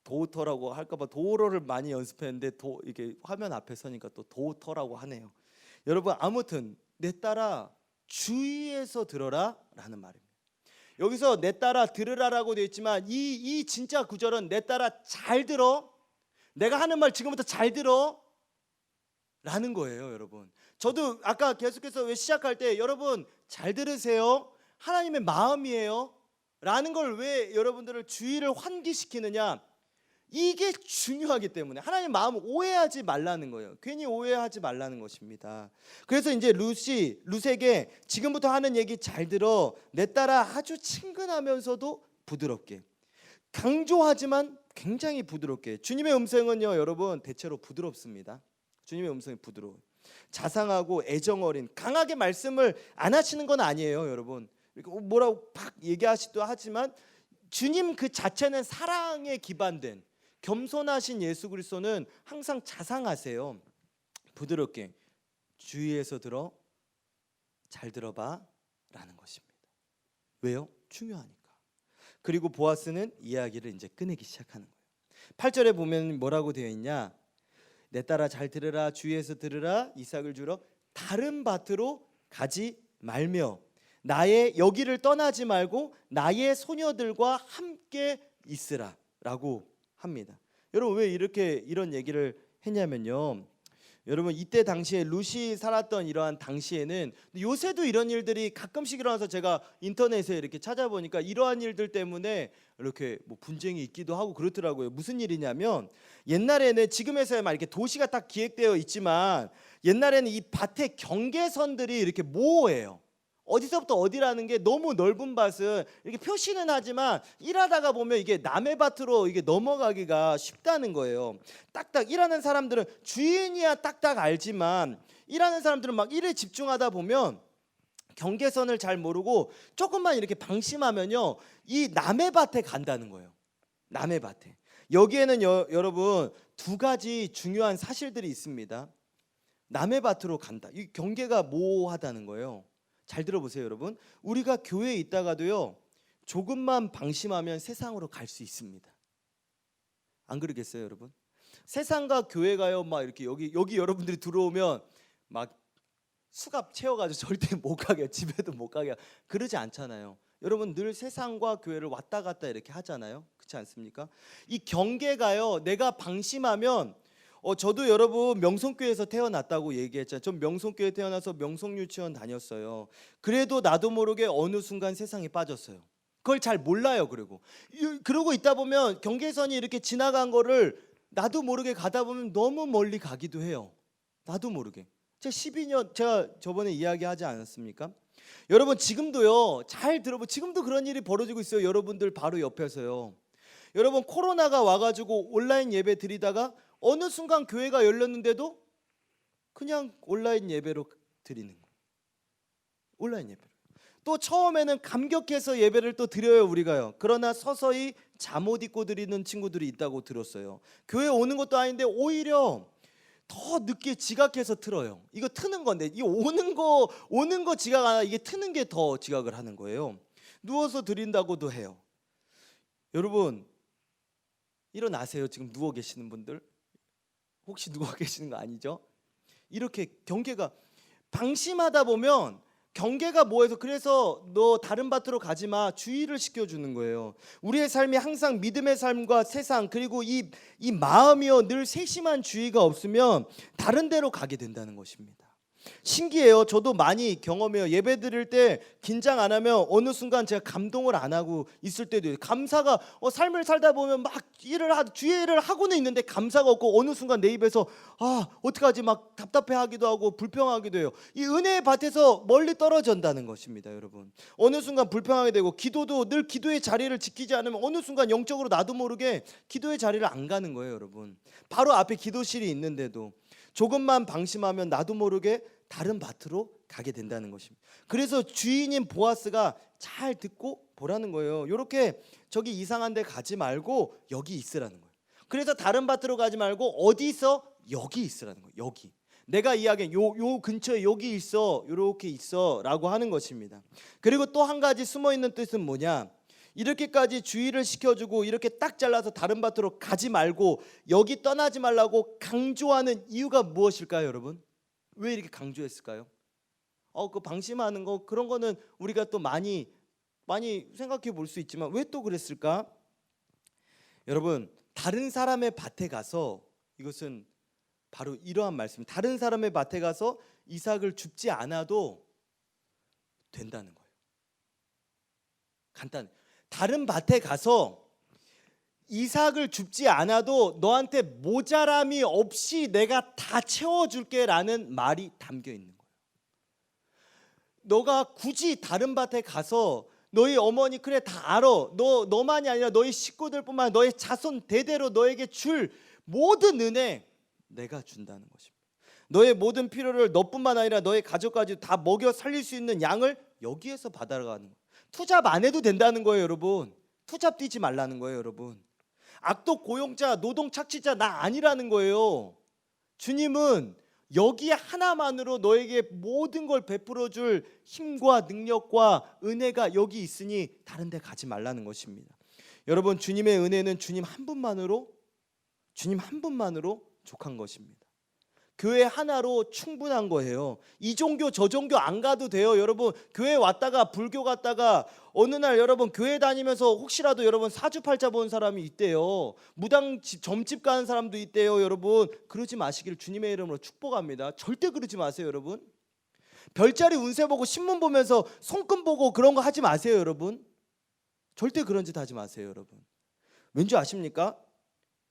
도터라고 할까봐 도어를 많이 연습했는데 이게 화면 앞에 서니까 또 도터라고 하네요. 여러분 아무튼 내 딸아 주의해서 들어라라는 말입니다. 여기서 내 딸아 들으라라고 되어 있지만 이 진짜 구절은 내 딸아 잘 들어. 내가 하는 말 지금부터 잘 들어. 라는 거예요, 여러분. 저도 아까 계속해서 왜 시작할 때 여러분 잘 들으세요. 하나님의 마음이에요. 라는 걸 왜 여러분들을 주의를 환기시키느냐? 이게 중요하기 때문에 하나님의 마음을 오해하지 말라는 거예요. 괜히 오해하지 말라는 것입니다. 그래서 이제 룻에게 지금부터 하는 얘기 잘 들어. 내 딸아 아주 친근하면서도 부드럽게. 강조하지만 굉장히 부드럽게. 주님의 음성은요 여러분 대체로 부드럽습니다. 주님의 음성이 부드러워요. 자상하고 애정어린 강하게 말씀을 안 하시는 건 아니에요, 여러분. 뭐라고 팍 얘기하시도 하지만 주님 그 자체는 사랑에 기반된 겸손하신 예수 그리스도는 항상 자상하세요. 부드럽게 주의해서 들어. 잘 들어봐 라는 것입니다. 왜요? 중요하니까. 그리고 보아스는 이야기를 이제 꺼내기 시작하는 거예요. 8절에 보면 뭐라고 되어 있냐? 내 딸아 잘 들으라. 주의해서 들으라. 이삭을 주러 다른 밭으로 가지 말며 나의 여기를 떠나지 말고 나의 소녀들과 함께 있으라 라고 합니다. 여러분 왜 이런 얘기를 했냐면요, 여러분 이때 당시에 룻이 살았던 이러한 당시에는 요새도 이런 일들이 가끔씩 일어나서 제가 인터넷에 이렇게 찾아보니까 이러한 일들 때문에 이렇게 뭐 분쟁이 있기도 하고 그렇더라고요. 무슨 일이냐면 옛날에는 지금에서야 막 이렇게 도시가 딱 기획되어 있지만 옛날에는 이 밭의 경계선들이 이렇게 모호해요. 어디서부터 어디라는 게 너무 넓은 밭은 이렇게 표시는 하지만 일하다가 보면 이게 남의 밭으로 이게 넘어가기가 쉽다는 거예요. 딱딱 일하는 사람들은 주인이야 딱딱 알지만 일하는 사람들은 막 일에 집중하다 보면 경계선을 잘 모르고 조금만 이렇게 방심하면요 이 남의 밭에 간다는 거예요. 남의 밭에. 여기에는 여러분 두 가지 중요한 사실들이 있습니다. 남의 밭으로 간다. 이 경계가 모호하다는 거예요. 잘 들어보세요, 여러분. 우리가 교회에 있다가도요 조금만 방심하면 세상으로 갈 수 있습니다. 안 그러겠어요, 여러분? 세상과 교회가요 막 이렇게 여기 여러분들이 들어오면 막 수갑 채워가지고 절대 못 가게, 집에도 못 가게 그러지 않잖아요. 여러분 늘 세상과 교회를 왔다 갔다 이렇게 하잖아요. 그렇지 않습니까? 이 경계가요, 내가 방심하면 저도 여러분 명성교회에서 태어났다고 얘기했잖아요. 전 명성교회 태어나서 명성유치원 다녔어요. 그래도 나도 모르게 어느 순간 세상에 빠졌어요. 그걸 잘 몰라요. 그러고 있다 보면 경계선이 이렇게 지나간 거를 나도 모르게 가다 보면 너무 멀리 가기도 해요. 나도 모르게. 제가 12년 제가 저번에 이야기하지 않았습니까? 여러분 지금도요, 잘 들어보, 지금도 그런 일이 벌어지고 있어요. 여러분들 바로 옆에서요. 여러분 코로나가 와가지고 온라인 예배 드리다가 어느 순간 교회가 열렸는데도 그냥 온라인 예배로 드리는 거예요. 온라인 예배로. 또 처음에는 감격해서 예배를 또 드려요, 우리가요. 그러나 서서히 잠옷 입고 드리는 친구들이 있다고 들었어요. 교회 오는 것도 아닌데 오히려 더 늦게 지각해서 틀어요. 이거 트는 건데, 이 오는 거 지각 안 하고 이게 트는 게 더 지각을 하는 거예요. 누워서 드린다고도 해요. 여러분 일어나세요. 지금 누워 계시는 분들 혹시 누워 계시는 거 아니죠? 이렇게 경계가 방심하다 보면 경계가 뭐해서, 그래서 너 다른 밭으로 가지 마 주의를 시켜주는 거예요. 우리의 삶이 항상 믿음의 삶과 세상 그리고 이 마음이요 늘 세심한 주의가 없으면 다른 데로 가게 된다는 것입니다. 신기해요. 저도 많이 경험해요. 예배 드릴 때 긴장 안 하면 어느 순간 제가 감동을 안 하고 있을 때도 있어요. 감사가 삶을 살다 보면 막 주의 일을 하고는 있는데 감사가 없고 어느 순간 내 입에서 어떡하지 막 답답해하기도 하고 불평하기도 해요. 이 은혜의 밭에서 멀리 떨어진다는 것입니다. 여러분 어느 순간 불평하게 되고, 기도도 늘 기도의 자리를 지키지 않으면 어느 순간 영적으로 나도 모르게 기도의 자리를 안 가는 거예요. 여러분 바로 앞에 기도실이 있는데도 조금만 방심하면 나도 모르게 다른 밭으로 가게 된다는 것입니다. 그래서 주인인 보아스가 잘 듣고 보라는 거예요. 이렇게 저기 이상한 데 가지 말고 여기 있으라는 거예요. 그래서 다른 밭으로 가지 말고 어디 있어? 여기 있으라는 거예요. 여기. 내가 이야기한 요 근처에 여기 있어, 이렇게 있어 라고 하는 것입니다. 그리고 또 한 가지 숨어있는 뜻은 뭐냐, 이렇게까지 주의를 시켜주고 이렇게 딱 잘라서 다른 밭으로 가지 말고 여기 떠나지 말라고 강조하는 이유가 무엇일까요? 여러분 왜 이렇게 강조했을까요? 그 방심하는 거 그런 거는 우리가 또 많이 생각해 볼 수 있지만 왜 또 그랬을까? 여러분 다른 사람의 밭에 가서, 이것은 바로 이러한 말씀, 다른 사람의 밭에 가서 이삭을 줍지 않아도 된다는 거예요. 간단해. 다른 밭에 가서 이삭을 줍지 않아도 너한테 모자람이 없이 내가 다 채워줄게 라는 말이 담겨 있는 거예요. 너가 굳이 다른 밭에 가서 너희 어머니 그래 다 알아, 너만이 아니라 너희 식구들뿐만 아니라 너희 자손 대대로 너에게 줄 모든 은혜 내가 준다는 것입니다. 너의 모든 필요를 너뿐만 아니라 너의 가족까지 다 먹여 살릴 수 있는 양을 여기에서 받아가는 거예요. 투잡 안 해도 된다는 거예요. 여러분 투잡 뛰지 말라는 거예요. 여러분 악독 고용자 노동 착취자 나 아니라는 거예요. 주님은 여기 하나만으로 너에게 모든 걸 베풀어 줄 힘과 능력과 은혜가 여기 있으니 다른 데 가지 말라는 것입니다. 여러분 주님의 은혜는 주님 한 분만으로 족한 것입니다. 교회 하나로 충분한 거예요. 이 종교 저 종교 안 가도 돼요. 여러분 교회 왔다가 불교 갔다가 어느 날 여러분 교회 다니면서 혹시라도 여러분 사주팔자 본 사람이 있대요. 무당 점집 가는 사람도 있대요. 여러분 그러지 마시길 주님의 이름으로 축복합니다. 절대 그러지 마세요. 여러분 별자리 운세 보고 신문 보면서 손금 보고 그런 거 하지 마세요. 여러분 절대 그런 짓 하지 마세요. 여러분 왠지 아십니까?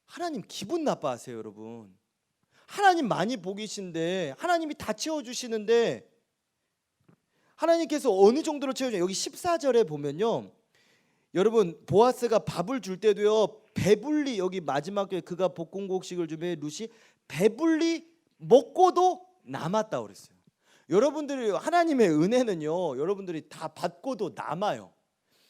하나님 기분 나빠하세요. 여러분 하나님 많이 보이신데 하나님이 다 채워주시는데 하나님께서 어느 정도로 채워주냐. 여기 14절에 보면요, 여러분 보아스가 밥을 줄 때도요 배불리, 여기 마지막에 그가 볶음곡식을 주매 룻이 배불리 먹고도 남았다고 그랬어요. 여러분들이 하나님의 은혜는요 여러분들이 다 받고도 남아요.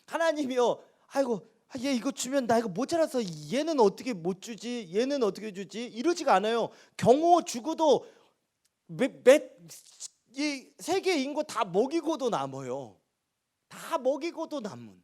하나님이요 아이고 얘 이거 주면 나 이거 모자라서 얘는 어떻게 못 주지, 얘는 어떻게 주지 이러지가 않아요. 경호 주고도 이 세계 인구 다 먹이고도 남아요. 다 먹이고도 남은.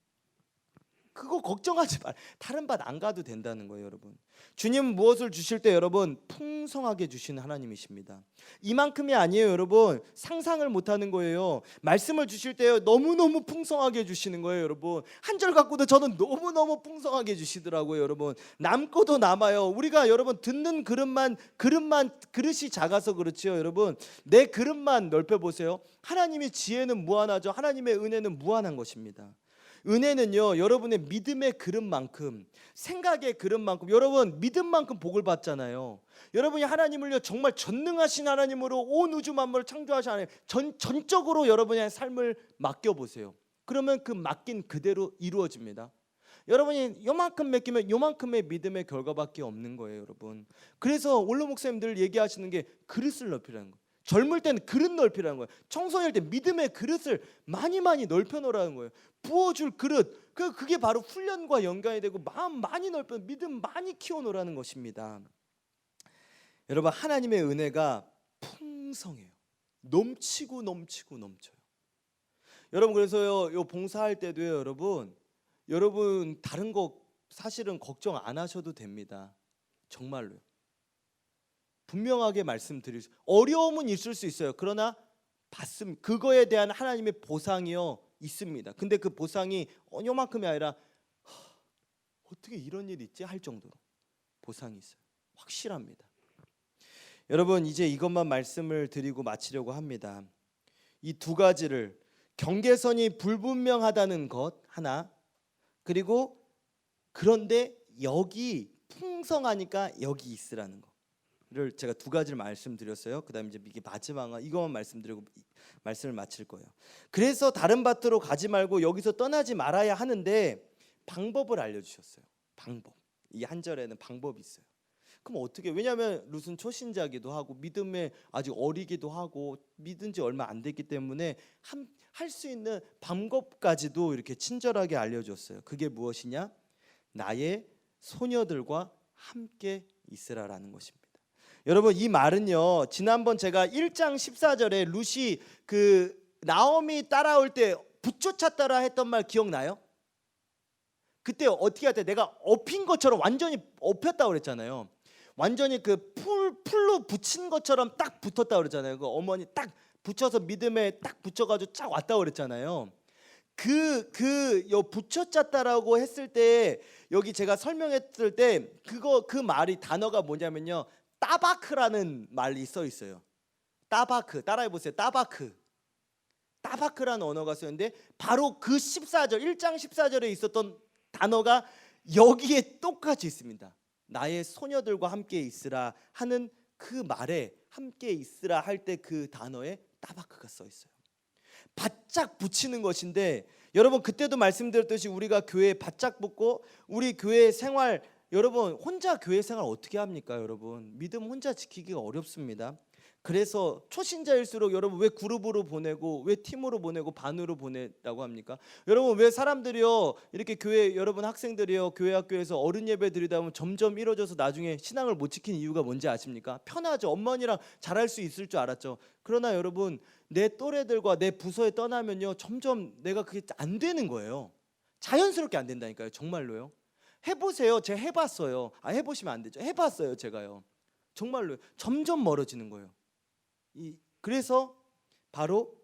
그거 걱정하지 말. 다른 밭 안 가도 된다는 거예요, 여러분. 주님 무엇을 주실 때 여러분 풍성하게 주시는 하나님이십니다. 이만큼이 아니에요, 여러분. 상상을 못하는 거예요. 말씀을 주실 때요 너무너무 풍성하게 주시는 거예요, 여러분. 한 절 갖고도 저는 너무너무 풍성하게 주시더라고요, 여러분. 남고도 남아요. 우리가 여러분 듣는 그릇이 작아서 그렇지요, 여러분. 내 그릇만 넓혀 보세요. 하나님의 지혜는 무한하죠. 하나님의 은혜는 무한한 것입니다. 은혜는요 여러분의 믿음의 그릇만큼, 생각의 그릇만큼, 여러분 믿음만큼 복을 받잖아요. 여러분이 하나님을요 정말 전능하신 하나님으로 온 우주 만물을 창조하신 하나님 전적으로 여러분의 삶을 맡겨보세요. 그러면 그 맡긴 그대로 이루어집니다. 여러분이 요만큼 맡기면 요만큼의 믿음의 결과밖에 없는 거예요, 여러분. 그래서 원로 목사님들 얘기하시는 게 그릇을 넓히라는 거예요. 젊을 때는 그릇 넓히라는 거예요. 청소년일 때 믿음의 그릇을 많이 넓혀 놓으라는 거예요. 부어줄 그릇, 그게 바로 훈련과 연관이 되고 마음 많이 넓혀 믿음 많이 키워 놓으라는 것입니다. 여러분 하나님의 은혜가 풍성해요. 넘치고 넘쳐요. 여러분 그래서요 요 봉사할 때도요 여러분 다른 거 사실은 걱정 안 하셔도 됩니다. 정말로요. 분명하게 말씀드리죠. 어려움은 있을 수 있어요. 그러나 그거에 대한 하나님의 보상이요 있습니다. 근데 그 보상이 요만큼이 아니라 어떻게 이런 일이 있지 할 정도로 보상이 있어요. 확실합니다. 여러분 이제 이것만 말씀을 드리고 마치려고 합니다. 이 두 가지를, 경계선이 불분명하다는 것 하나, 그리고 그런데 여기 풍성하니까 여기 있으라는 거를 제가 두 가지를 말씀드렸어요. 그다음에 이제 이게 마지막은 이것만 말씀드리고 말씀을 마칠 거예요. 그래서 다른 밭으로 가지 말고 여기서 떠나지 말아야 하는데 방법을 알려주셨어요. 방법. 이 한 절에는 방법이 있어요. 그럼 어떻게? 왜냐하면 룻은 초신자기도 하고 믿음에 아직 어리기도 하고 믿은 지 얼마 안 됐기 때문에 할 수 있는 방법까지도 이렇게 친절하게 알려줬어요. 그게 무엇이냐? 나의 소녀들과 함께 있으라라는 것입니다. 여러분 이 말은요 지난번 제가 1장 14절에 룻이 그 나오미 따라올 때 붙쫓았다라 했던 말 기억나요? 그때 어떻게 할 때 내가 엎인 것처럼 완전히 엎였다고 그랬잖아요. 완전히 그 풀로 붙인 것처럼 딱 붙었다고 그랬잖아요. 그 어머니 딱 붙여서 믿음에 딱 붙여가지고 쫙 왔다고 그랬잖아요. 요 붙여짰다라고 했을 때 여기 제가 설명했을 때 그 말이 단어가 뭐냐면요 따바크라는 말이 써 있어요. 따바크, 따라해 보세요. 따바크라는 언어가 쓰였는데 바로 그 14절 1장 14절에 있었던 단어가 여기에 똑같이 있습니다. 나의 소녀들과 함께 있으라 하는 그 말에 함께 있으라 할 때 그 단어에 따바크가 써 있어요. 바짝 붙이는 것인데 여러분 그때도 말씀드렸듯이 우리가 교회에 바짝 붙고 우리 교회 생활, 여러분 혼자 교회 생활 어떻게 합니까? 여러분 믿음 혼자 지키기가 어렵습니다. 그래서 초신자일수록 여러분 왜 그룹으로 보내고 왜 팀으로 보내고 반으로 보내라고 합니까? 여러분 왜 사람들이요 이렇게 교회 여러분 학생들이요 교회 학교에서 어른 예배 드리다 보면 점점 이뤄져서 나중에 신앙을 못 지키는 이유가 뭔지 아십니까? 편하죠. 엄마니랑 잘할 수 있을 줄 알았죠. 그러나 여러분 내 또래들과 내 부서에 떠나면요 점점 내가 그게 안 되는 거예요. 자연스럽게 안 된다니까요. 정말로요. 해보세요. 제가 해봤어요. 해보시면 안 되죠. 해봤어요. 제가요. 정말로 점점 멀어지는 거예요. 그래서 바로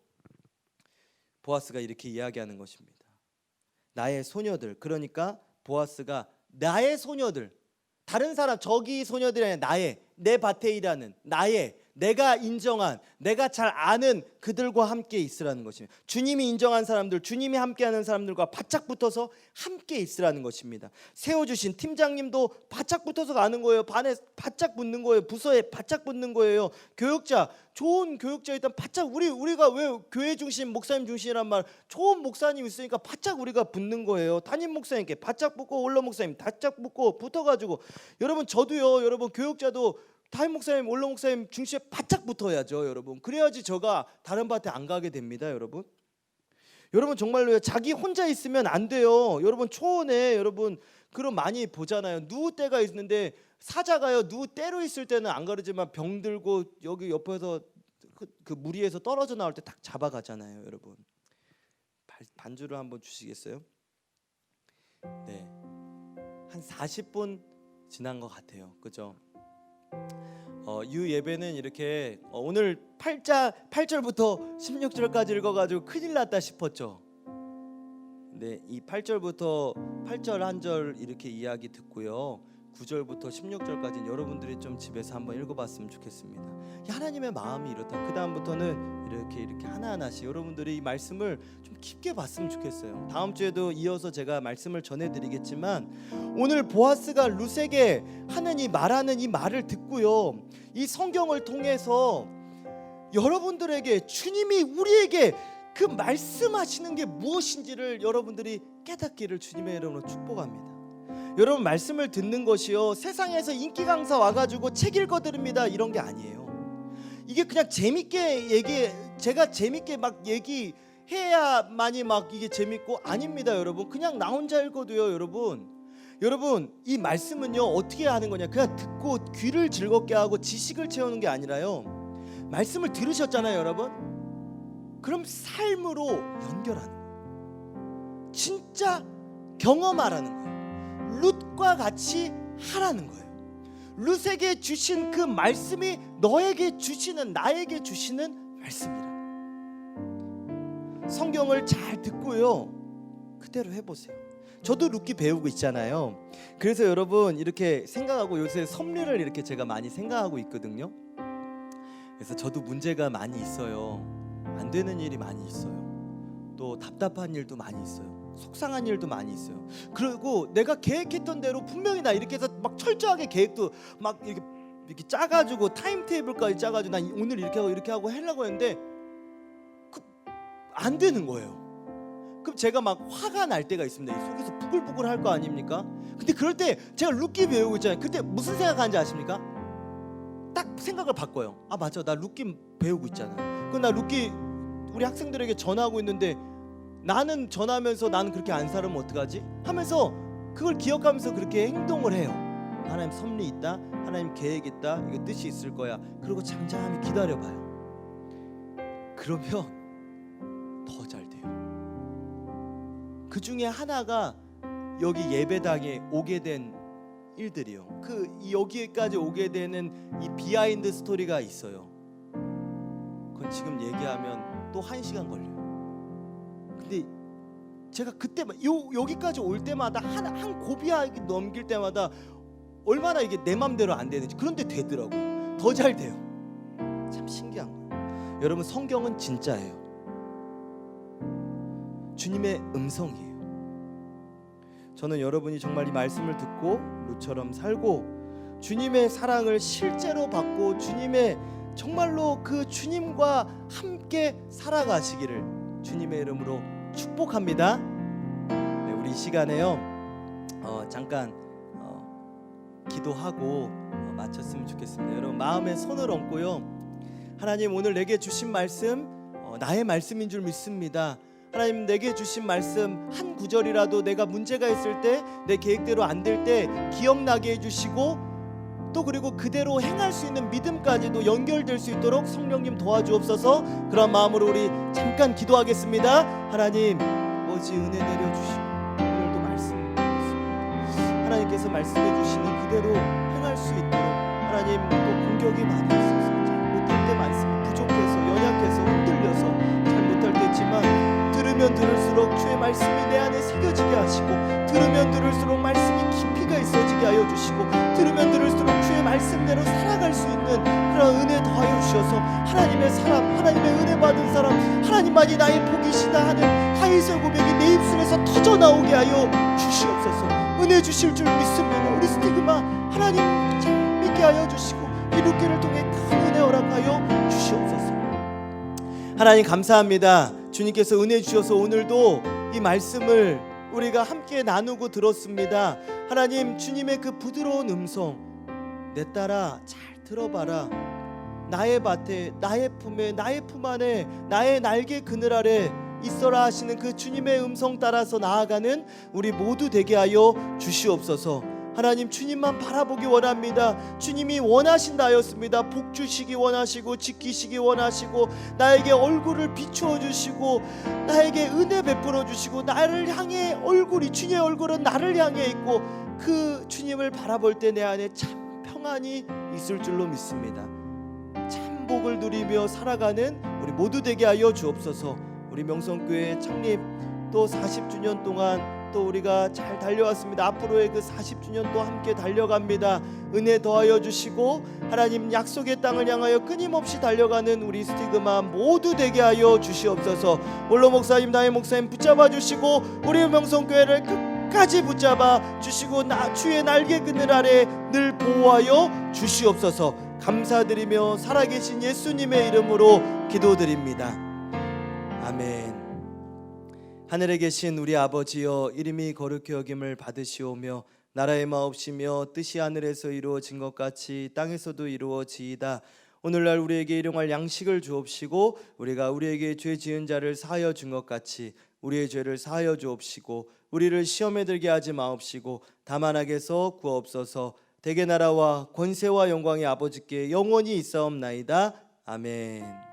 보아스가 이렇게 이야기하는 것입니다. 나의 소녀들, 그러니까 보아스가 나의 소녀들, 다른 사람 저기 소녀들이 아니라 나의, 내 밭에 일하는 나의, 내가 인정한, 내가 잘 아는 그들과 함께 있으라는 것입니다. 주님이 인정한 사람들, 주님이 함께하는 사람들과 바짝 붙어서 함께 있으라는 것입니다. 세워주신 팀장님도 바짝 붙어서 가는 거예요. 반에 바짝 붙는 거예요. 부서에 바짝 붙는 거예요. 교육자, 좋은 교육자 일단 바짝 우리가 왜 교회 중심, 목사님 중심이란 말, 좋은 목사님 있으니까 바짝 우리가 붙는 거예요. 담임 목사님께 바짝 붙고 원로 목사님 바짝 붙고 붙어가지고 여러분 저도요. 여러분 교육자도 담임 목사님, 원로 목사님 중심에 바짝 붙어야죠, 여러분. 그래야지 저가 다른 밭에 안 가게 됩니다, 여러분. 여러분 정말로요. 자기 혼자 있으면 안 돼요. 여러분 초원에 여러분 그런 많이 보잖아요. 누구 때가 있는데 사자가요. 누구 때로 있을 때는 안 가르지만 병 들고 여기 옆에서 그 무리에서 떨어져 나올 때 딱 잡아가잖아요, 여러분. 반주를 한번 주시겠어요? 네, 한 40분 지난 것 같아요. 그죠? 유 예배는 이렇게 오늘 8절부터 16절까지 읽어가지고 큰일 났다 싶었죠. 네, 이 8절부터 8절 한 절 이렇게 이야기 듣고요, 9절부터 16절까지는 여러분들이 좀 집에서 한번 읽어봤으면 좋겠습니다. 하나님의 마음이 이렇다. 그 다음부터는 이렇게 하나하나씩 여러분들이 이 말씀을 좀 깊게 봤으면 좋겠어요. 다음 주에도 이어서 제가 말씀을 전해드리겠지만, 오늘 보아스가 룻에게 하는 이 말하는 이 말을 듣고요, 이 성경을 통해서 여러분들에게 주님이 우리에게 그 말씀하시는 게 무엇인지를 여러분들이 깨닫기를 주님의 이름으로 축복합니다. 여러분, 말씀을 듣는 것이요, 세상에서 인기 강사 와가지고 책 읽어드립니다 이런 게 아니에요. 이게 그냥 재밌게 제가 재밌게 막 얘기해야만이 막 이게 재밌고 아닙니다. 여러분, 그냥 나 혼자 읽어도요, 여러분 이 말씀은요 어떻게 하는 거냐, 그냥 듣고 귀를 즐겁게 하고 지식을 채우는 게 아니라요, 말씀을 들으셨잖아요 여러분, 그럼 삶으로 연결하는 거예요. 진짜 경험하라는 거예요. 룻과 같이 하라는 거예요. 룻에게 주신 그 말씀이 너에게 주시는, 나에게 주시는 말씀이라. 성경을 잘 듣고요, 그대로 해보세요. 저도 룻기 배우고 있잖아요. 그래서 여러분 이렇게 생각하고, 요새 섭리를 이렇게 제가 많이 생각하고 있거든요. 그래서 저도 문제가 많이 있어요. 안 되는 일이 많이 있어요. 또 답답한 일도 많이 있어요. 속상한 일도 많이 있어요. 그리고 내가 계획했던 대로 분명히 나 이렇게 해서 막 철저하게 계획도 막 이렇게 짜가지고 타임테이블까지 짜가지고 난 오늘 이렇게 하고 하려고 했는데 안 되는 거예요. 그럼 제가 막 화가 날 때가 있습니다. 이 속에서 부글부글 할 거 아닙니까? 근데 그럴 때 제가 룻기 배우고 있잖아요. 그때 무슨 생각하는지 아십니까? 딱 생각을 바꿔요. 아 맞아, 나 룻기 배우고 있잖아. 그럼 나 룻기 우리 학생들에게 전하고 있는데, 나는 전하면서 나는 그렇게 안 살면 어떡하지? 하면서 그걸 기억하면서 그렇게 행동을 해요. 하나님 섭리 있다, 하나님 계획 있다, 이게 뜻이 있을 거야. 그리고 잠잠히 기다려봐요. 그러면 더 잘 돼요. 그 중에 하나가 여기 예배당에 오게 된 일들이요. 여기까지 오게 되는 이 비하인드 스토리가 있어요. 그건 지금 얘기하면 또 1시간 걸려요. 근데 제가 그때 여기까지 올 때마다 한 고비하게 넘길 때마다 얼마나 이게 내 맘대로 안 되는지, 그런데 되더라고요. 더 잘 돼요. 참 신기한 거예요. 여러분, 성경은 진짜예요. 주님의 음성이에요. 저는 여러분이 정말 이 말씀을 듣고 룻처럼 살고 주님의 사랑을 실제로 받고 주님의 정말로 그 주님과 함께 살아가시기를 주님의 이름으로 축복합니다. 네, 우리 이 시간에요 잠깐 기도하고 마쳤으면 좋겠습니다. 여러분, 마음에 손을 얹고요, 하나님 오늘 내게 주신 말씀 나의 말씀인 줄 믿습니다. 하나님, 내게 주신 말씀 한 구절이라도 내가 문제가 있을 때, 내 계획대로 안 될 때 기억나게 해주시고, 또 그리고 그대로 행할 수 있는 믿음까지도 연결될 수 있도록 성령님 도와주옵소서. 그런 마음으로 우리 잠깐 기도하겠습니다. 하나님 아버지, 은혜 내려주시고 오늘도 말씀 드렸습니다. 하나님께서 말씀해 주시는 그대로 행할 수 있도록, 하나님 또 공격이 많이 있어서 잘못할 때 많습니다. 부족해서, 연약해서, 흔들려서 잘못할 때 있지만, 들으면 들을수록 주의 말씀이 내 안에 새겨지게 하시고, 들으면 들을수록 말씀이 깊이가 있어지게 하여 주시고, 들으면 들을수록 주의 말씀대로 살아갈 수 있는 그런 은혜 더하여 주셔서, 하나님의 사람, 하나님의 은혜 받은 사람, 하나님만이 나의 복이시다 하는 다윗의 고백이 내 입술에서 터져 나오게 하여 주시옵소서. 은혜 주실 줄 믿습니다. 우리 스티그마 하나님 잘 믿게 하여 주시고, 이 룻기를 통해 큰 은혜 허락하여 주시옵소서. 하나님 감사합니다. 주님께서 은혜 주셔서 오늘도 이 말씀을 우리가 함께 나누고 들었습니다. 하나님, 주님의 그 부드러운 음성, 내 딸아 잘 들어봐라, 나의 밭에, 나의 품에, 나의 품 안에, 나의 날개 그늘 아래 있어라 하시는 그 주님의 음성 따라서 나아가는 우리 모두 되게 하여 주시옵소서. 하나님 주님만 바라보기 원합니다. 주님이 원하신다였습니다. 복 주시기 원하시고 지키시기 원하시고 나에게 얼굴을 비추어 주시고 나에게 은혜 베풀어 주시고 나를 향해 얼굴이 주님의 얼굴은 나를 향해 있고 그 주님을 바라볼 때 내 안에 참 평안이 있을 줄로 믿습니다. 참 복을 누리며 살아가는 우리 모두 되게 하여 주옵소서. 우리 명성교회 창립 또 40주년 동안 또 우리가 잘 달려왔습니다. 앞으로의 그 40주년 또 함께 달려갑니다. 은혜 더하여 주시고 하나님 약속의 땅을 향하여 끊임없이 달려가는 우리 스티그마 모두 되게 하여 주시옵소서. 원로 목사님 나의 목사님 붙잡아 주시고 우리 명성교회를 끝까지 붙잡아 주시고 주의 날개 그늘 아래 늘 보호하여 주시옵소서. 감사드리며 살아계신 예수님의 이름으로 기도드립니다. 아멘. 하늘에 계신 우리 아버지여, 이름이 거룩히 여김을 받으시오며 나라의 마옵시며 뜻이 하늘에서 이루어진 것 같이 땅에서도 이루어지이다. 오늘날 우리에게 일용할 양식을 주옵시고 우리가 우리에게 죄 지은 자를 사하여 준 것 같이 우리의 죄를 사하여 주옵시고 우리를 시험에 들게 하지 마옵시고 다만 악에서 구하옵소서. 대개 나라와 권세와 영광이 아버지께 영원히 있사옵나이다. 아멘.